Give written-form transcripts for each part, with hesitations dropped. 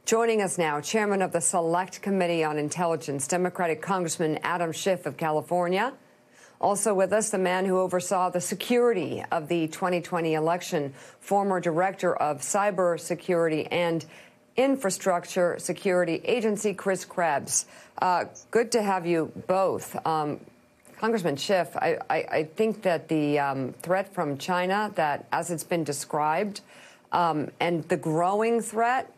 Joining us now, Chairman of the Select Committee on Intelligence, Democratic Congressman Adam Schiff of California. Also with us, the man who oversaw the security of the 2020 election, former Director of Cybersecurity and Infrastructure Security Agency, Chris Krebs. Good to have you both. Congressman Schiff, I think that the threat from China, that as it's been described, and the growing threat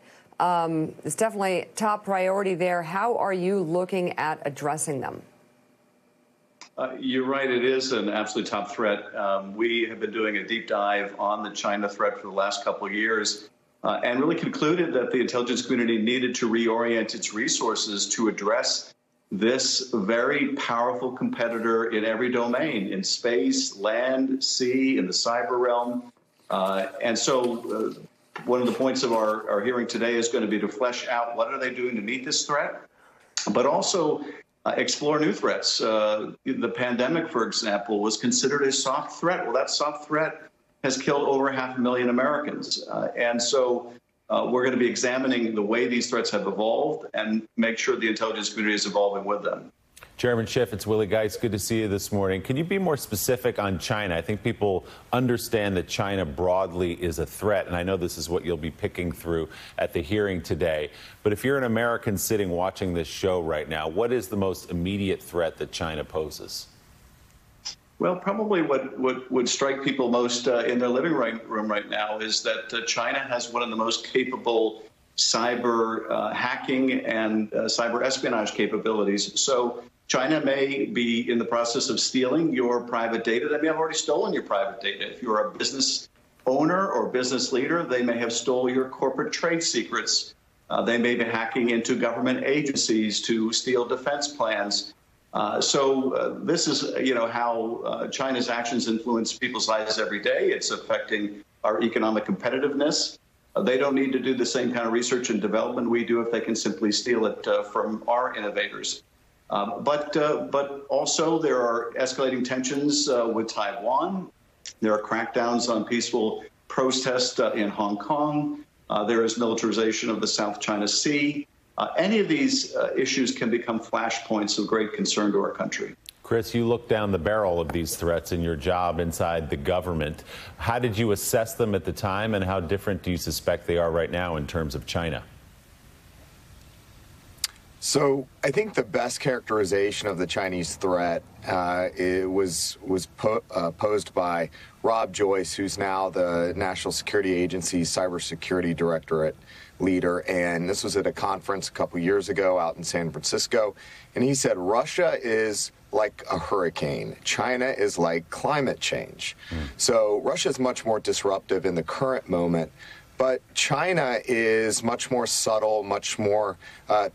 is definitely top priority there. How are you looking at addressing them? You're right. It is an absolute top threat. We have been doing a deep dive on the China threat for the last couple of years and really concluded that the intelligence community needed to reorient its resources to address this very powerful competitor in every domain, in space, land, sea, in the cyber realm. And so one of the points of our hearing today is going to be to flesh out what are they doing to meet this threat, but also explore new threats. The pandemic, for example, was considered a soft threat. Well, that soft threat has killed over 500,000 Americans. And so we're going to be examining the way these threats have evolved and make sure the intelligence community is evolving with them. Chairman Schiff, it's Willie Geist. Good to see you this morning. Can you be more specific on China? I think people understand that China broadly is a threat, and I know this is what you'll be picking through at the hearing today. But if you're an American sitting watching this show right now, what is the most immediate threat that China poses? Well, probably what would strike people most in their living room right now is that China has one of the most capable cyber hacking and cyber espionage capabilities. So China may be in the process of stealing your private data. They may have already stolen your private data. If you're a business owner or business leader, they may have stolen your corporate trade secrets. They may be hacking into government agencies to steal defense plans. So this is, how China's actions influence people's lives every day. It's affecting our economic competitiveness. They don't need to do the same kind of research and development we do if they can simply steal it from our innovators. But also there are escalating tensions with Taiwan. There are crackdowns on peaceful protest in Hong Kong. There is militarization of the South China Sea. Any of these issues can become flashpoints of great concern to our country. Chris, you look down the barrel of these threats in your job inside the government. How did you assess them at the time, and how different do you suspect they are right now in terms of China? So I think the best characterization of the Chinese threat was posed by Rob Joyce, who's now the National Security Agency's Cybersecurity Directorate leader. And this was at a conference a couple years ago out in San Francisco. And he said, Russia is like a hurricane. China is like climate change. So Russia is much more disruptive in the current moment. But China is much more subtle, much more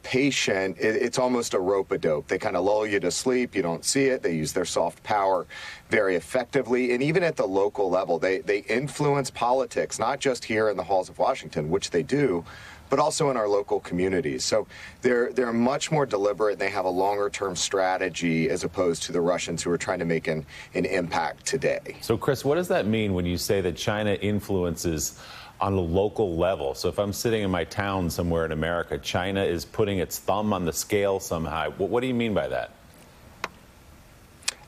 patient. It's almost a rope-a-dope. They kind of lull you to sleep. You don't see it. They use their soft power very effectively. And even at the local level, they influence politics, not just here in the halls of Washington, which they do, but also in our local communities. So they're much more deliberate. They have a longer-term strategy as opposed to the Russians who are trying to make an impact today. So, Chris, what does that mean when you say that China influences on a local level? So if I'm sitting in my town somewhere in America, China is putting its thumb on the scale somehow. What do you mean by that?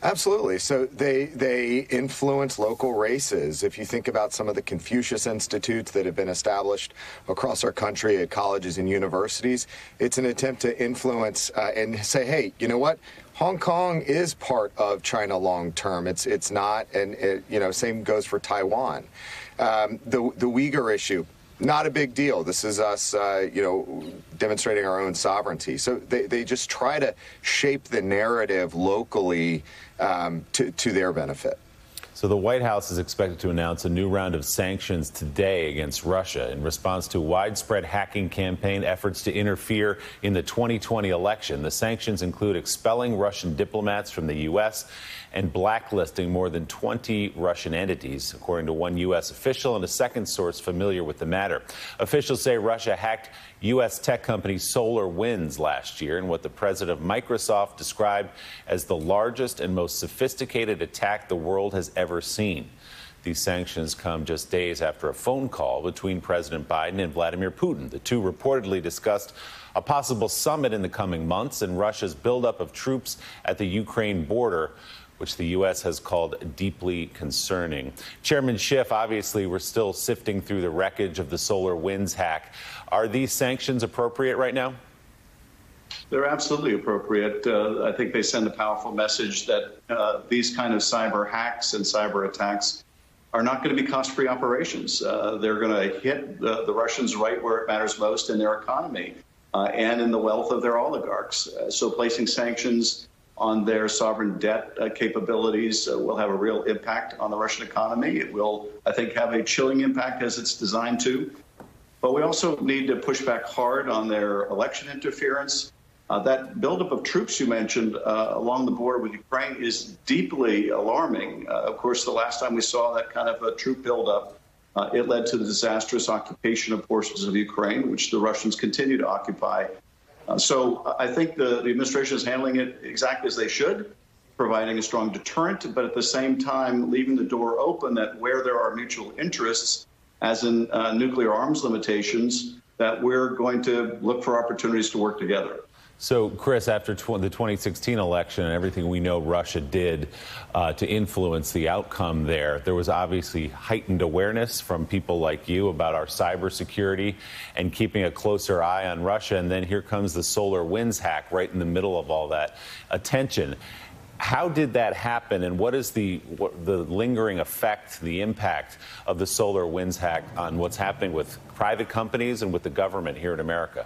Absolutely. So they influence local races. If you think about some of the Confucius Institutes that have been established across our country at colleges and universities, it's an attempt to influence and say, hey, you know what? Hong Kong is part of China long term. It's not, and same goes for Taiwan. The Uyghur issue, not a big deal. This is us, demonstrating our own sovereignty. So they just try to shape the narrative locally to their benefit. So the White House is expected to announce a new round of sanctions today against Russia in response to widespread hacking campaign efforts to interfere in the 2020 election. The sanctions include expelling Russian diplomats from the U.S. and blacklisting more than 20 Russian entities, according to one U.S. official and a second source familiar with the matter. Officials say Russia hacked U.S. tech company SolarWinds last year in what the president of Microsoft described as the largest and most sophisticated attack the world has ever seen. These sanctions come just days after a phone call between President Biden and Vladimir Putin. The two reportedly discussed a possible summit in the coming months and Russia's buildup of troops at the Ukraine border, which the U.S. has called deeply concerning. Chairman Schiff, obviously, we're still sifting through the wreckage of the SolarWinds hack. Are these sanctions appropriate right now? They're absolutely appropriate. I think they send a powerful message that these kind of cyber hacks and cyber attacks are not going to be cost-free operations. They're going to hit the Russians right where it matters most in their economy and in the wealth of their oligarchs. So placing sanctions on their sovereign debt capabilities will have a real impact on the Russian economy. It will, I think, have a chilling impact as it's designed to. But we also need to push back hard on their election interference. That buildup of troops you mentioned along the border with Ukraine is deeply alarming. Of course, the last time we saw that kind of a troop buildup, it led to the disastrous occupation of portions of Ukraine, which the Russians continue to occupy. So I think the administration is handling it exactly as they should, providing a strong deterrent, but at the same time leaving the door open that where there are mutual interests, as in nuclear arms limitations, that we're going to look for opportunities to work together. So, Chris, after the 2016 election and everything we know Russia did to influence the outcome there was obviously heightened awareness from people like you about our cybersecurity and keeping a closer eye on Russia. And then here comes the SolarWinds hack right in the middle of all that attention. How did that happen, and what is the lingering effect, the impact of the SolarWinds hack on what's happening with private companies and with the government here in America?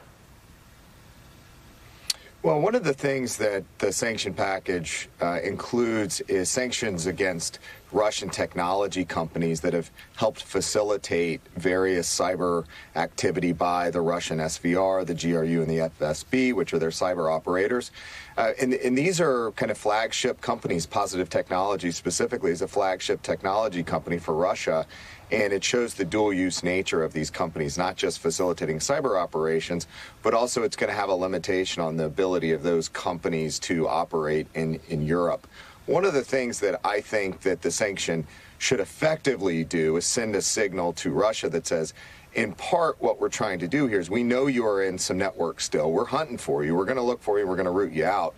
Well, one of the things that the sanction package includes is sanctions against Russian technology companies that have helped facilitate various cyber activity by the Russian SVR, the GRU, and the FSB, which are their cyber operators. And these are kind of flagship companies. Positive Technology specifically is a flagship technology company for Russia. And it shows the dual-use nature of these companies, not just facilitating cyber operations, but also it's going to have a limitation on the ability of those companies to operate in Europe. One of the things that I think that the sanction should effectively do is send a signal to Russia that says, in part, what we're trying to do here is we know you are in some networks still. We're hunting for you. We're going to look for you. We're going to root you out.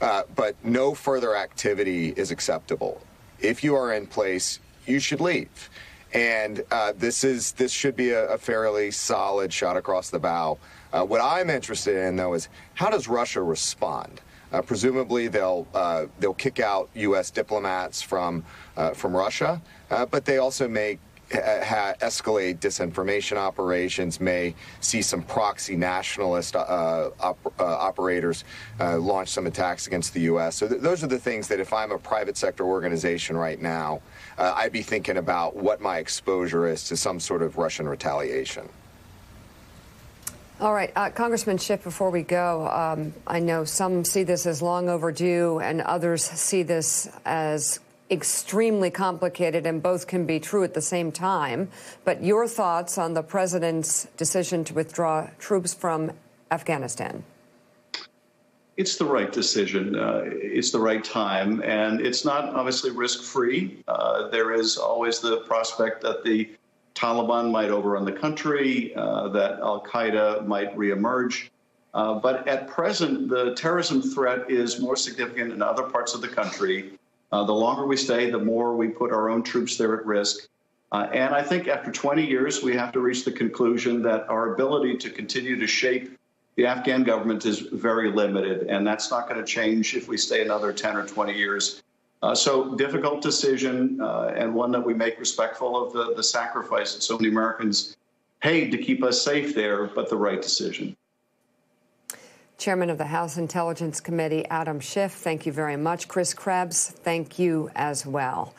But no further activity is acceptable. If you are in place, you should leave. And this should be a fairly solid shot across the bow. What I'm interested in, though, is how does Russia respond? Presumably, they'll kick out U.S. diplomats from Russia, but they also may escalate disinformation operations, may see some proxy nationalist operators launch some attacks against the U.S. So those are the things that if I'm a private sector organization right now, I'd be thinking about what my exposure is to some sort of Russian retaliation. All right, Congressman Schiff, before we go, I know some see this as long overdue and others see this as extremely complicated, and both can be true at the same time. But your thoughts on the president's decision to withdraw troops from Afghanistan? It's the right decision. It's the right time, and it's not obviously risk-free. There is always the prospect that the Taliban might overrun the country, that al-Qaeda might reemerge. But at present, the terrorism threat is more significant in other parts of the country. The longer we stay, the more we put our own troops there at risk. And I think after 20 years, we have to reach the conclusion that our ability to continue to shape the Afghan government is very limited, and that's not going to change if we stay another 10 or 20 years. So difficult decision, and one that we make respectful of the sacrifice that so many Americans paid to keep us safe there, but the right decision. Chairman of the House Intelligence Committee, Adam Schiff, thank you very much. Chris Krebs, thank you as well.